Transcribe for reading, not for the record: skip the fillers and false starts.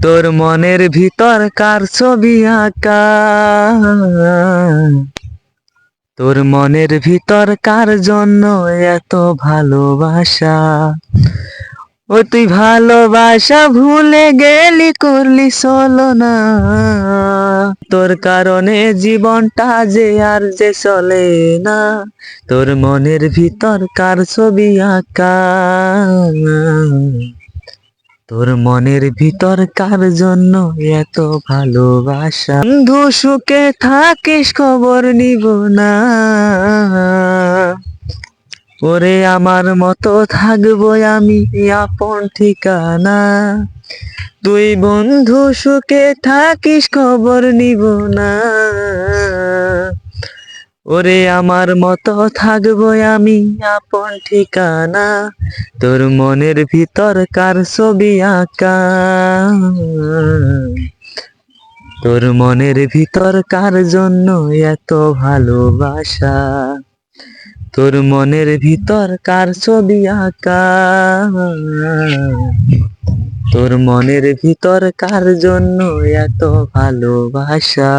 তোর মনের ভিতর কার ছবি আঁকা, তোর মনের ভিতর কার জন্য এত ভালোবাসা। ও তুই ভালোবাসা ভুলে গেলি, করলি ছলনা। তোর কারণে জীবনটা যে আর যে চলে না। তোর মনের ভিতর কার ছবি আঁকা, তোর মনের ভিতর কার জন্য এত ভালোবাসা। বন্ধু সুখে থাকিস খবর নিব না, ওরে আমার মতো থাকবো আমি আপন ঠিকানা। তুই বন্ধু সুখে থাকিস খবর নিব না, ওরে আমার মতো থাকবো আমি আপন ঠিকানা। তোর মনের ভিতর কার ছবি আঁকা, তোর মনের ভিতর কার জন্য এত ভালোবাসা। তোর মনের ভিতর কার ছবি আঁকা, তোর মনের ভিতর কার জন্য এত ভালোবাসা।